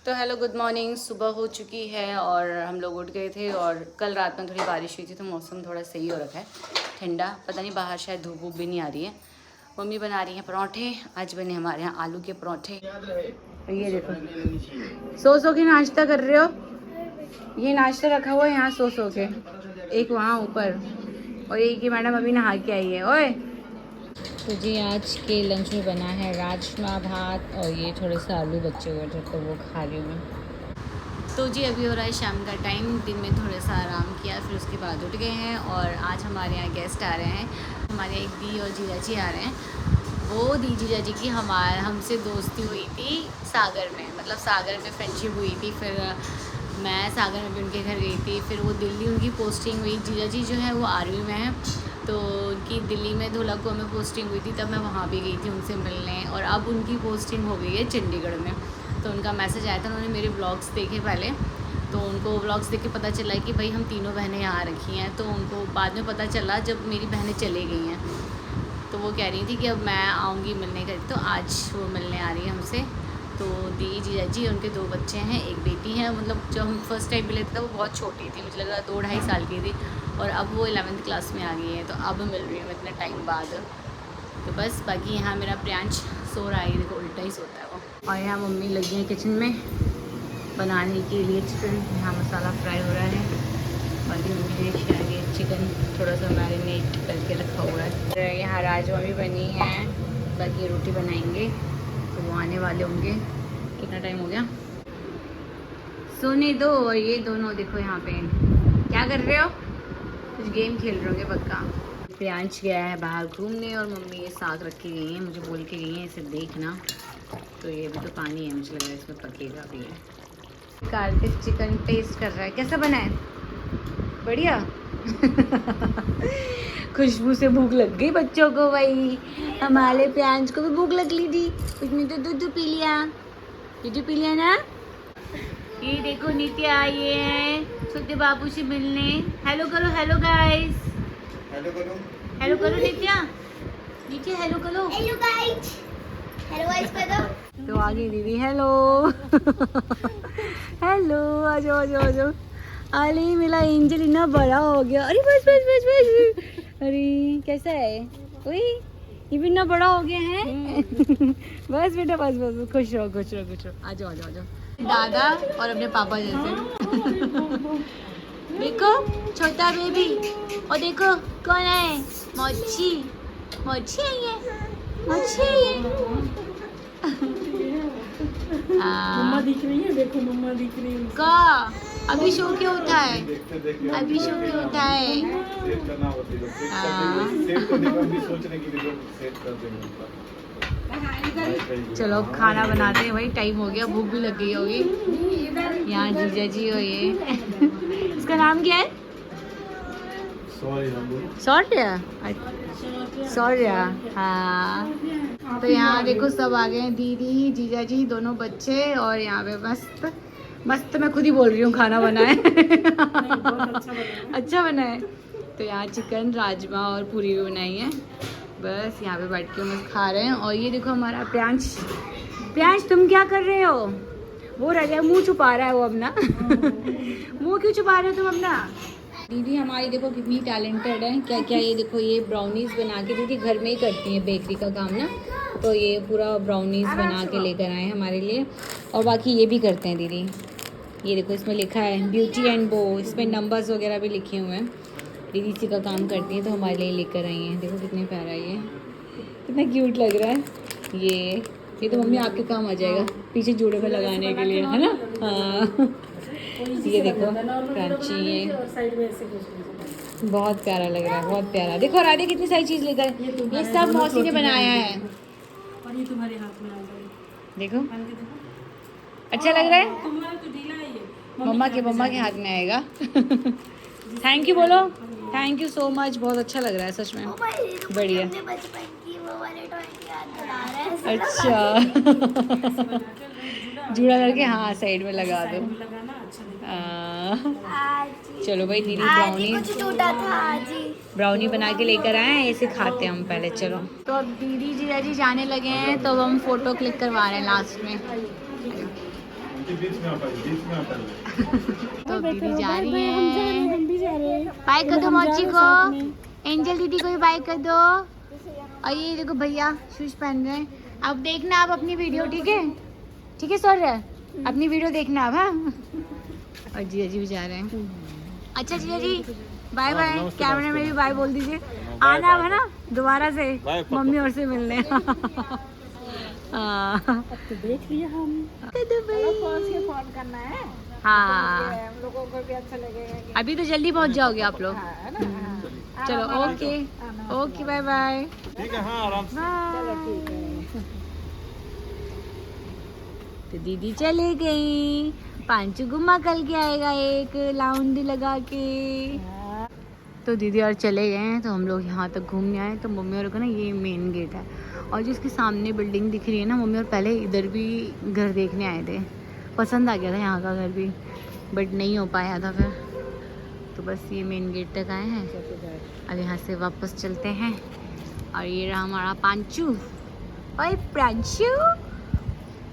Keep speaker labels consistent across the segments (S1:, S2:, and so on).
S1: तो hello good morning. सुबह हो चुकी है और हम लोग उठ गए थे और कल रात में थोड़ी बारिश हुई थी तो मौसम थोड़ा सही हो रखा है, ठंडा। पता नहीं बाहर शायद धूप वूप भी नहीं आ रही है। मम्मी बना रही हैं पराठे। आज बने हमारे यहाँ आलू के पराठे। ये देखो सो के नाश्ता कर रहे हो। ये नाश्ता रखा हुआ है यहाँ सो के, एक वहाँ ऊपर और एक ही मैडम अभी नहा के आई है। ओए तो जी आज के लंच में बना है राजमा भात और ये थोड़े से आलू बचे हुए थे तो वो खा रही हूँ मैं। तो जी अभी हो रहा है शाम का टाइम। दिन में थोड़ा सा आराम किया, फिर उसके बाद उठ गए हैं और आज हमारे यहाँ गेस्ट आ रहे हैं। हमारे एक दी और जीजा जी आ रहे हैं। वो दी जीजा जी की हमसे दोस्ती हुई थी सागर में, मतलब सागर में फ्रेंडशिप हुई थी। फिर मैं सागर में भी उनके घर गई थी। फिर वो दिल्ली उनकी पोस्टिंग हुई। जीजा जी जो है वो आर्मी में है, तो उनकी दिल्ली में धोलाकुआ में पोस्टिंग हुई थी, तब मैं वहाँ भी गई थी उनसे मिलने। और अब उनकी पोस्टिंग हो गई है चंडीगढ़ में। तो उनका मैसेज आया था, उन्होंने मेरे ब्लॉग्स देखे पहले, तो उनको ब्लॉग्स देख के पता चला कि भाई हम तीनों बहनें यहाँ रखी हैं। तो उनको बाद में पता चला जब मेरी बहनें चले गई हैं, तो वो कह रही थी कि अब मैं आऊँगी मिलने का। तो आज वो मिलने आ रही है हमसे। तो दी जीजा जी, उनके 2 बच्चे हैं, एक बेटी है। मतलब जब हम फर्स्ट टाइम मिले थे तो वो बहुत छोटी थी, मुझे लगा 2-2.5 साल की थी, और अब वो 11th क्लास में आ गई है। तो अब मिल रही हूँ इतने टाइम बाद। तो बस बाकी यहाँ मेरा प्रियांश सो रहा है, देखो उल्टा ही सोता है वो। और यहाँ मम्मी लगी है किचन में बनाने के लिए चिकन। यहाँ मसाला फ्राई हो रहा है। बाकी मुझे शायद ये चिकन थोड़ा सा मैरिनेट करके रखा हुआ है। तो यहाँ राजमा भी बनी है, बाकी रोटी बनाएंगे तो वो आने वाले होंगे। कितना टाइम हो गया, सोने दो। और ये दोनों देखो यहाँ पे क्या कर रहे हो, कुछ गेम खेल रहे होंगे पक्का। प्रियांश गया है बाहर घूमने और मम्मी ये साग रख के गई हैं, मुझे बोल के गई हैं इसे देखना। तो ये भी तो पानी है, मुझे लग रहा है इसमें पकेगा भी है। कार्तिक चिकन टेस्ट कर रहा है, कैसा बना है? बढ़िया। खुशबू से भूख लग गई बच्चों को भाई। हमारे प्रियांश को भी भूख लग ली थी, उसने तो दूध पी लिया। दूध पी लिया ना। ये देखो नित्या आई है छोटे बाबू से मिलने। हेलो करो, हेलो गाइस, हेलो करो, हेलो करो नित्या, नित्या हेलो करो, हेलो गाइस, हेलो गाइस करो। तो आ गई दीदी, हेलो। हेलो, आ जाओ आ जाओ आ जाओ। अरे मेरा एंजल इतना बड़ा हो गया। अरे बस बस बस बस। अरे कैसा है? ओए ये भी इतना बड़ा हो गया है। बस बेटा बस बस, खुश रहो खुश रहो खुश रहो। आ जाओ आ जाओ आ जाओ। दादा और अपने पापा जैसे। देखो छोटा बेबी, और देखो कौन है? मोची, मोची आई है, मोची आई है।
S2: मम्मा दिख रही है, देखो मम्मा दिख रही है।
S1: का अभी शो क्यों उठा है? अभी शो क्यों उठा है? चलो खाना बनाते हैं भाई, टाइम हो गया, भूख भी लग गई होगी। यहाँ जीजा जी हो ये। इसका नाम क्या है? सौर्या। सौर्या, हाँ। तो यहाँ देखो सब आ गए हैं, दीदी जीजा जी दोनों बच्चे। और यहाँ पे मस्त मस्त, मैं खुद ही बोल रही हूँ, खाना बना है। अच्छा बना है। तो यहाँ चिकन राजमा और पूरी भी बनाई है। बस यहाँ पे बैठ के मस्त खा रहे हैं। और ये देखो हमारा प्रियांश। प्रियांश तुम क्या कर रहे हो? वो रह गया, मुँह छुपा रहा है वो अपना। मुँह क्यों छुपा रहे हो तुम अपना? दीदी हमारी देखो कितनी टैलेंटेड है। क्या क्या, ये देखो ये ब्राउनीज बना के, दीदी घर में ही करती है बेकरी का काम ना, तो ये पूरा ब्राउनीज बना के लेकर आए हमारे लिए। और बाकी ये भी करते हैं दीदी। ये देखो इसमें लिखा है ब्यूटी एंड बो, इसमें नंबर्स वगैरह भी लिखे हुए हैं। दीदी इसी का काम करती है तो हमारे लिए लेकर आई हैं। देखो कितने प्यारा है ये, कितना क्यूट लग रहा है। ये तो मम्मी आपके काम आ जाएगा पीछे जोड़े में लगाने के लिए, है ना? हाँ। ये देखो क्रंची, ये बहुत प्यारा लग रहा है, बहुत प्यारा। देखो राधे कितनी सारी चीज़ लेकर, ये सब मौसी ने बनाया है।
S2: और ये तुम्हारे हाथ में आ गया,
S1: देखो अच्छा लग रहा है।
S2: तुम्हारा तो ढीला है ये,
S1: मम्मा के हाथ में आएगा। थैंक यू बोलो, थैंक यू सो मच, बहुत अच्छा लग रहा है सच में, बढ़िया। अच्छा। जूड़ा करके हाँ साइड में लगा दो।
S2: लगाना अच्छा लगेगा।
S1: चलो भाई दीदी ब्राउनी बना के लेकर आए हैं, ऐसे खाते हैं हम पहले। चलो तो अब दीदी जीजा जी जाने लगे हैं, तो अब हम फोटो क्लिक करवा रहे हैं लास्ट में। तो दीदी जा रही है।
S2: हम भी जा रहे हैं।
S1: बाय कर दो
S2: हम जा
S1: मौची
S2: रहे हैं
S1: को,
S2: साथ में।
S1: एंजल दीदी को भी बाय कर दो। और ये देखो भैया शूज पहन रहे हैं। अब देखना आप अपनी वीडियो, ठीक है? ठीक है सौर्य, अपनी वीडियो देखना आप। हाँ, और जीजा जी भी जा रहे हैं। अच्छा जीजा जी बाय बाय। कैमरे में भी बाय बोल दीजिए। आना है ना दोबारा से मम्मी और से मिलने। हाँ
S2: तो देख लिया हम। फोन करना है।
S1: हाँ
S2: हम लोगों को भी अच्छा लगेगा।
S1: अभी तो जल्दी पहुंच जाओगे आप लोग।
S2: है ना?
S1: चलो ओके ओके बाय बाय।
S3: ठीक है, हाँ आराम से।
S2: चलो ठीक है।
S1: तो दीदी चले गई। पांचू गुम्मा कल के आएगा एक लाउंडी लगा के। तो दीदी और चले गए हैं, तो हम लोग यहाँ तक घूमने आए। तो मम्मी और को ना ये मेन गेट है, और जिसके सामने बिल्डिंग दिख रही है ना, मम्मी और पहले इधर भी घर देखने आए थे। पसंद आ गया था यहाँ का घर भी, बट नहीं हो पाया था फिर। तो बस ये मेन गेट तक आए हैं, अब यहाँ से वापस चलते हैं। और ये रहा हमारा पांचू। ओए प्रांशु,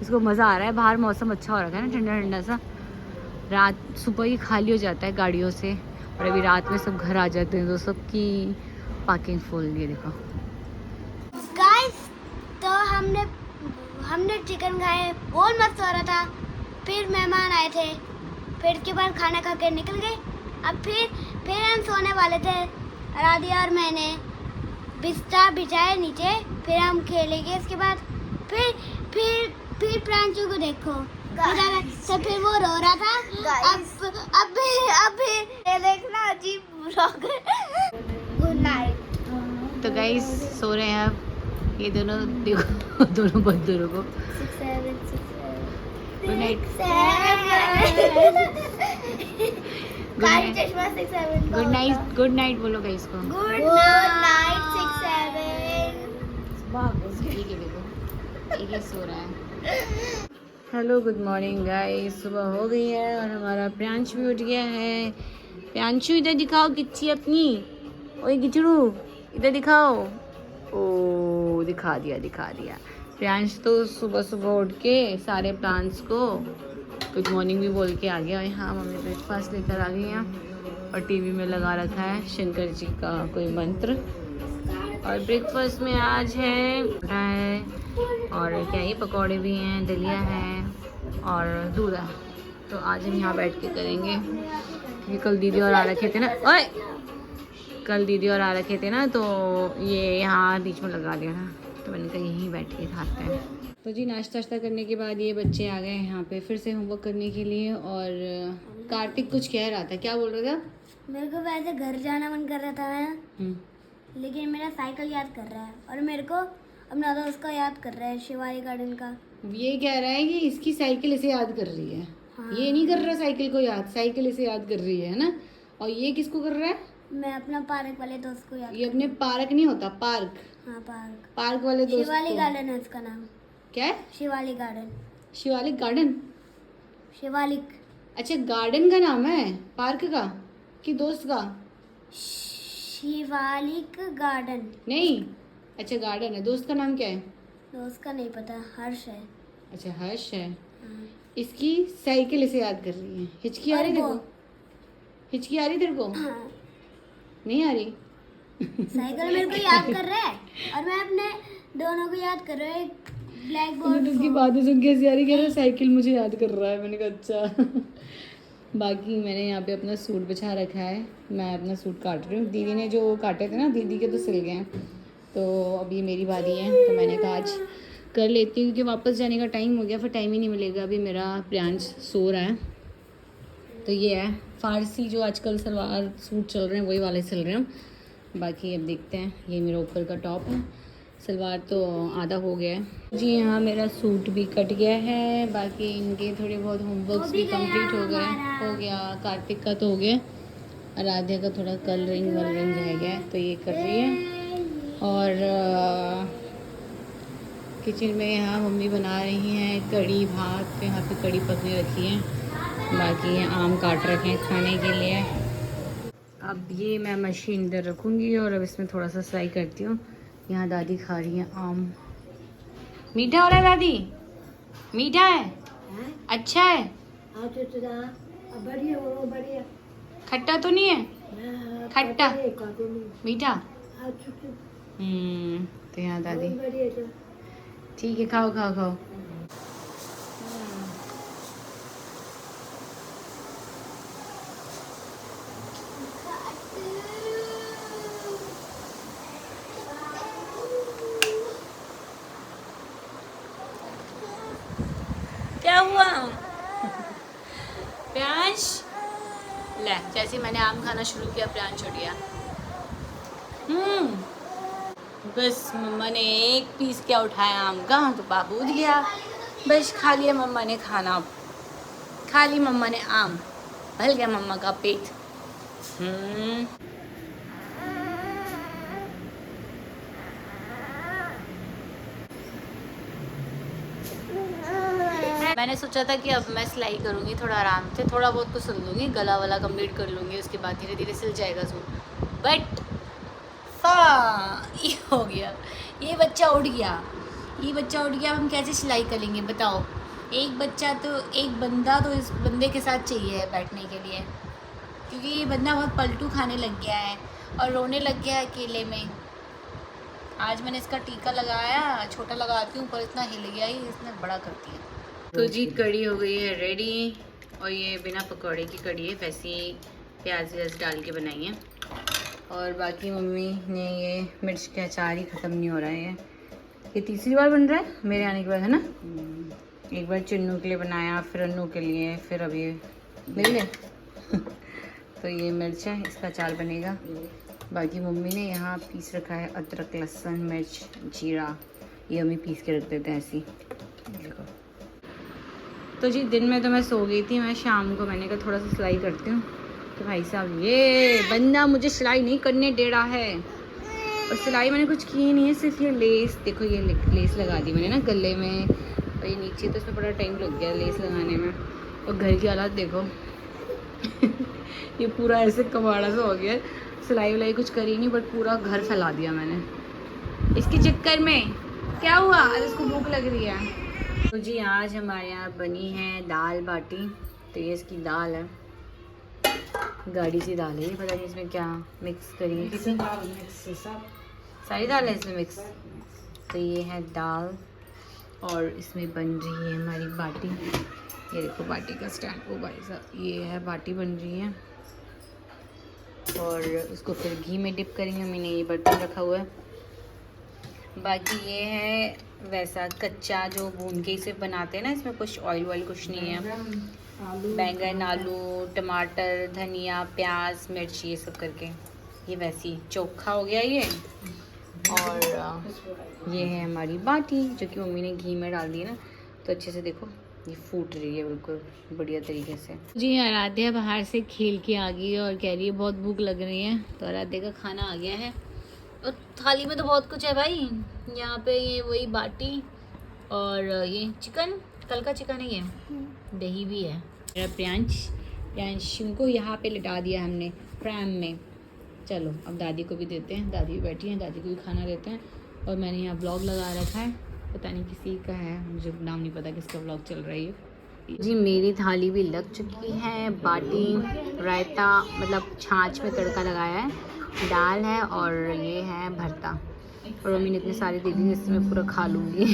S1: इसको मज़ा आ रहा है। बाहर मौसम अच्छा हो रखा है ना, ठंडा ठंडा सा। रात सुबह ही खाली हो जाता है गाड़ियों से, और अभी रात में सब घर आ जाते हैं, तो सबकी पार्किंग फुल। ये देखो
S4: गाइस, तो हमने चिकन खाए, बहुत मस्त हो रहा था। फिर मेहमान आए थे, फिर के बाद खाना खा के निकल गए। अब फिर हम सोने वाले थे, राधिया और मैंने बिस्तर बिछाए नीचे। फिर हम खेलेंगे, इसके बाद फिर प्रांशु को देखो, तो फिर वो रो रहा था। अब ये देखना अजीब व्लॉग। Good night.
S1: तो गाइस सो रहे हैं अब ये दोनों। देखो दोनों बंदरों को। Good night. Good night. Good night बोलो गाइस को।
S4: Good night 6 7।
S1: ठीक है, देखो एक ही सो रहा है। हेलो गुड मॉर्निंग गाइस, सुबह हो गई है और हमारा प्रियांश भी उठ गया है। प्रियांशु इधर दिखाओ किच्ची अपनी। ओए गिचड़ू इधर दिखाओ। ओ दिखा दिया। प्रियांश तो सुबह सुबह उठ के सारे प्लांट्स को गुड मॉर्निंग भी बोल के आ गया। और यहाँ मम्मी ब्रेकफास्ट लेकर आ गई हैं, और टीवी में लगा रखा है शंकर जी का कोई मंत्र। और ब्रेकफास्ट में आज है और क्या ये पकौड़े भी हैं, दलिया है और दूध है। तो आज हम यहाँ बैठ के करेंगे, क्योंकि कल दीदी और आ रखे थे ना। ओए कल दीदी और आ रखे थे ना, तो ये यहाँ बीच में लगा दिया था, तो मैंने कहा यहीं बैठ के खाते हैं। तो जी नाश्ता करने के बाद ये बच्चे आ गए हैं यहाँ पे फिर से होमवर्क करने के लिए। और कार्तिक कुछ कह रहा था, क्या बोल रहा था?
S4: मेरे को वैसे घर जाना मन कर रहा था ना, लेकिन मेरा साइकिल याद कर रहा है, और मेरे को अपना दोस्त का याद कर रहा है, शिवाली गार्डन का।
S1: ये कह रहा है कि इसकी साइकिल इसे याद कर रही है।
S4: हाँ।
S1: ये नहीं कर रहा साइकिल को याद, साइकिल इसे याद कर रही है ना। और ये किसको कर रहा है?
S4: मैं अपना पार्क वाले दोस्त को याद।
S1: ये अपने पार्क नहीं होता, पार्क।
S4: हाँ पार्क।
S1: पार्क वाले दोस्त
S4: शिवाली
S1: को।
S4: गार्डन है उसका नाम।
S1: क्या है?
S4: शिवाली गार्डन।
S1: शिवालिक गार्डन।
S4: शिवालिक।
S1: अच्छा गार्डन का नाम है, पार्क का कि दोस्त का?
S4: शिवालिक गार्डन।
S1: नहीं, अच्छा गार्डन है। दोस्त का नाम क्या है?
S4: दोस्त का नहीं पता, हर्ष है।
S1: अच्छा हर्ष है।
S4: हाँ।
S1: इसकी साइकिल इसे याद कर रही है। हिचकी आ रही तेरे को? हिचकी आ रही तेरे को?
S4: हाँ।
S1: नहीं आ रही?
S4: साइकिल मेरे को याद कर रहा है, और मैं अपने दोनों को याद कर रहा हूँ। Black board.
S1: उसकी बातें सुन के ऐसी आ रही, कह रहा साइकिल मुझे याद कर रहा है। मैंने कहा अच्छा। बाकी मैंने यहाँ पे अपना सूट बिछा रखा है, मैं अपना सूट काट रही हूँ। दीदी ने जो काटे थे ना, दीदी के तो सिल गए हैं, तो अभी मेरी बारी है। तो मैंने कहा आज कर लेती हूँ, क्योंकि वापस जाने का टाइम हो गया, फिर टाइम ही नहीं मिलेगा। अभी मेरा प्रियांश सो रहा है। तो ये है फारसी जो आजकल सलवार सूट चल रहे हैं, वही वाले सिल रहे हैं। बाकी अब देखते हैं। ये मेरा ऊपर का टॉप है, सलवार तो आधा हो गया है जी। हाँ मेरा सूट भी कट गया है। बाकी इनके थोड़े बहुत होमवर्क्स भी कंप्लीट हो गया। कार्तिक का तो हो गया, आराध्या का थोड़ा कलरिंग वलरिंग रह गया है, तो ये कर रही है। और किचन में यहाँ मम्मी बना रही हैं कड़ी भात। यहाँ पे कड़ी पकने रखी है, बाकी ये आम काट रखे हैं खाने के लिए। अब ये मैं मशीन इधर रखूँगी, और अब इसमें थोड़ा सा फ्राई करती हूँ। यहाँ दादी खा रही हैं आम। मीठा हो रहा है दादी? मीठा है? अच्छा है?
S2: हाँ तो बढ़िया वो बढ़िया
S1: खट्टा तो नहीं है? खट्टा
S2: बढ़िया
S1: मीठा? तो यहाँ दादी ठीक है, खाओ खाओ खाओ। क्या हुआ प्यांश? ले, जैसे मैंने आम खाना शुरू किया प्यांश उठ गया। बस मम्मा ने एक पीस क्या उठाया आम का तो बाबू उठ गया। बस खा लिया मम्मा ने खाना, खा ली मम्मा ने आम, भर गया मम्मा का पेट। मैंने सोचा था कि अब मैं सिलाई करूँगी थोड़ा आराम से, थोड़ा बहुत तो सिल लूँगी, गला वाला कंप्लीट कर लूँगी, उसके बाद धीरे धीरे सिल जाएगा सूट। बट ये हो गया, ये बच्चा उठ गया, ये बच्चा उठ गया। अब हम कैसे सिलाई करेंगे बताओ? एक बच्चा तो, एक बंदा तो इस बंदे के साथ चाहिए बैठने के लिए, क्योंकि ये बंदा बहुत पलटू खाने लग गया है और रोने लग गया है अकेले में। आज मैंने इसका टीका लगाया, छोटा लगाती हूँ पर इतना हिल गया ही, इसने बड़ा कर दिया। तो जी कड़ी हो गई है रेडी, और ये बिना पकौड़े की कड़ी है, वैसे ही प्याज व्याज डाल के बनाई है। और बाकी मम्मी ने ये मिर्च के अचार ही ख़त्म नहीं हो रहा है। ये तीसरी बार बन रहा है मेरे आने के बाद, है ना? एक बार चिन्नू के लिए बनाया, फिर अन्नू के लिए, फिर अब ये मेरे लिए तो ये मिर्च है, इसका अचार बनेगा। बाकी मम्मी ने यहाँ पीस रखा है अदरक, लहसुन, मिर्च, जीरा, ये हमें पीस के रख देते हैं ऐसी। देखो तो जी दिन में तो मैं सो गई थी, मैं शाम को मैंने कहा थोड़ा सा सिलाई करती हूँ। तो भाई साहब ये बंदा मुझे सिलाई नहीं करने दे रहा है, और सिलाई मैंने कुछ की नहीं है, सिर्फ ये लेस देखो, ये लेस लगा दी मैंने ना गले में, और ये नीचे तो इसमें बड़ा टाइम लग गया लेस लगाने में। और घर की हालत देखो ये पूरा ऐसे कबाड़ा सा हो गया, सिलाई विलाई कुछ करी नहीं, बट पूरा घर फैला दिया मैंने इसके चक्कर में। क्या हुआ? अरे इसको भूख लग रही है। तो जी आज हमारे यहाँ बनी है दाल बाटी। तो ये इसकी दाल है, गाढ़ी सी दाल है, ये पता नहीं इसमें क्या मिक्स करी है, सारी दाल है इसमें मिक्स। तो ये है दाल, और इसमें बन रही है हमारी बाटी। ये देखो बाटी का स्टैंड, ओ भाई साहब, ये है बाटी बन रही है, और उसको फिर घी में डिप करेंगे। मैंने ये बर्तन रखा हुआ है। बाकी ये है वैसा कच्चा जो भून के इसे बनाते हैं ना, इसमें कुछ ऑयल वायल कुछ नहीं है। बैंगन, आलू, टमाटर, धनिया, प्याज, मिर्च, ये सब करके ये वैसी चोखा हो गया ये। और ये है हमारी बाटी जो कि मम्मी ने घी में डाल दी ना, तो अच्छे से देखो ये फूट रही है बिल्कुल बढ़िया तरीके से। जी आराध्या बाहर से खेल के आ गई है और कह रही है बहुत भूख लग रही है। तो आराध्या का खाना आ गया है, और थाली में तो बहुत कुछ है भाई। यहाँ पे ये वही बाटी, और ये चिकन, कल का चिकन ही है, दही भी है। मेरा प्रियांशु को यहाँ पे लिटा दिया हमने प्रैम में। चलो अब दादी को भी देते हैं, दादी भी बैठी हैं, दादी को भी खाना देते हैं। और मैंने यहाँ ब्लॉग लगा रखा है, पता नहीं किसी का है, मुझे नाम नहीं पता किसका ब्लॉग चल रहा है। जी मेरी थाली भी लग चुकी है, बाटी, रायता मतलब छाछ में तड़का लगाया है, दाल है, और ये है भरता। और मम्मी ने इतने सारे दे दी जिससे मैं पूरा खा लूँगी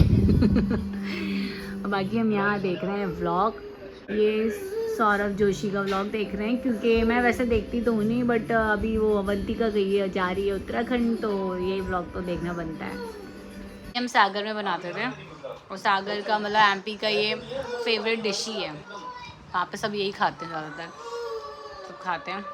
S1: और बाकी हम यहाँ देख रहे हैं व्लॉग, ये सौरभ जोशी का व्लॉग देख रहे हैं, क्योंकि मैं वैसे देखती तो हूँ नहीं, बट अभी वो अवंतिका गई है, जा रही है उत्तराखंड, तो ये व्लॉग तो देखना बनता है। हम सागर में बनाते थे, और सागर का मतलब एमपी का ये फेवरेट डिश ही है, वहाँ पे सब यही खाते हैं ज़्यादातर, सब खाते हैं।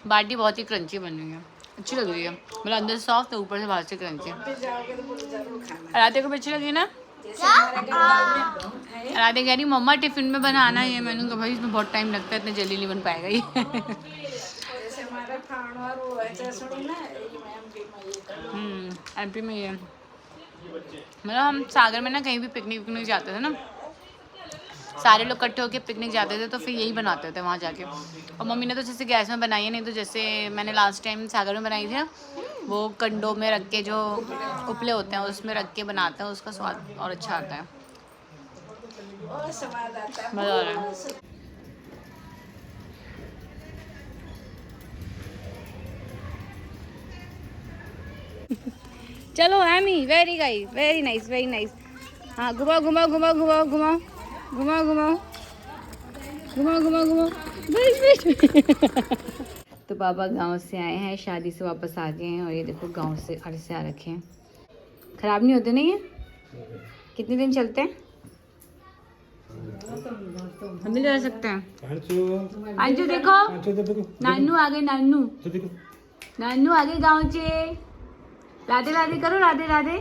S1: बाटी बहुत ही क्रंची बन रही है, अच्छी लग रही है, मतलब अंदर सॉफ्ट है, ऊपर से बाहर से क्रंची। रात को भी अच्छी लगी ना? राधे कह रही मम्मा टिफिन में बनाना है, मैंने कहा भाई इसमें बहुत टाइम लगता है, इतने जल्दी नहीं बन पाएगा ये एमपी में ये मतलब हम सागर में ना कहीं भी पिकनिक जाते थे ना, सारे लोग इकट्ठे होकर पिकनिक जाते थे, तो फिर यही बनाते थे वहाँ जाके। और मम्मी ने तो जैसे गैस में बनाई है, नहीं तो जैसे मैंने लास्ट टाइम सागर में बनाई थी ना, वो कंडों में रख के जो उपले होते हैं उसमें रख के बनाते हैं, उसका स्वाद और अच्छा आता है। मज़ा आ रहा है। चलो Amy, very nice, very nice. हाँ घुमाओ घुमाओ घुमाओ घुमाओ घुमाओ घुमाओ घुमाओ घुमाओ घुमाओ घुमाओ बस। तो पापा गांव से आए हैं, शादी से वापस आ गए हैं और ये देखो गांव से अरसे आ रखे हैं। ख़राब नहीं होते नहीं है? कितने दिन चलते हैं? हम भी जा सकते हैं। अंजू देखो, नानू आ गए, नानू आ गए गाँव से। राधे राधे करो, राधे राधे।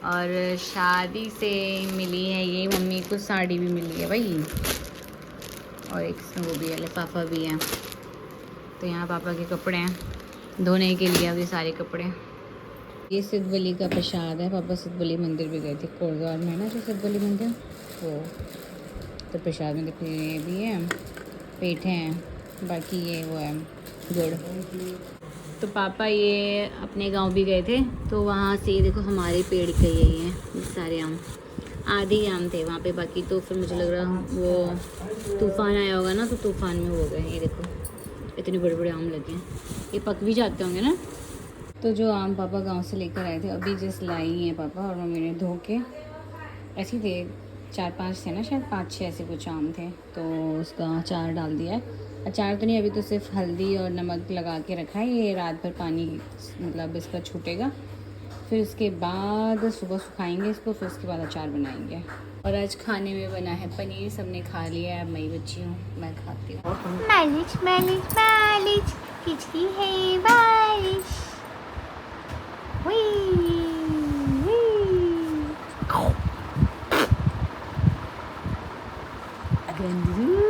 S1: और शादी से मिली है ये मम्मी को साड़ी भी मिली है भाई, और एक वो भी है, लिफाफा भी है। तो यहाँ पापा के कपड़े हैं धोने के लिए, अभी सारे कपड़े। ये सिद्धबली का प्रसाद है। पापा सिद्धबली मंदिर भी गए थे, कोटद्वार में है ना जो सिद्धबली मंदिर, वो। तो प्रसाद में देखो ये भी है, पेठे हैं, बाकी ये वो है गुड़। तो पापा ये अपने गांव भी गए थे, तो वहाँ से देखो हमारे पेड़ के यही हैं सारे आम, आधे ही आम थे वहाँ पे, बाकी तो फिर मुझे लग रहा वो तूफ़ान आया होगा ना, तो तूफ़ान में हो गए। ये देखो इतने बड़े बड़े आम लगे हैं, ये पक भी जाते होंगे ना। तो जो आम पापा गांव से लेकर आए थे अभी जस्ट लाई हैं पापा और मम्मी ने धो के, ऐसे थे 4-5 थे ना, शायद 5-6 ऐसे कुछ आम थे, तो उसका अचार डाल दिया है। अचार तो नहीं, अभी तो सिर्फ हल्दी और नमक लगा के रखा है, ये रात भर पानी मतलब इसका छूटेगा, फिर उसके बाद सुबह सुखाएंगे इसको, फिर उसके बाद अचार बनाएंगे। और आज खाने में बना है पनीर, सबने खा लिया है, अब मैं बच्ची हूँ, मैं खाती हूँ।
S4: मालिश मालिश मालिश किसकी है बारिश।
S1: गंदू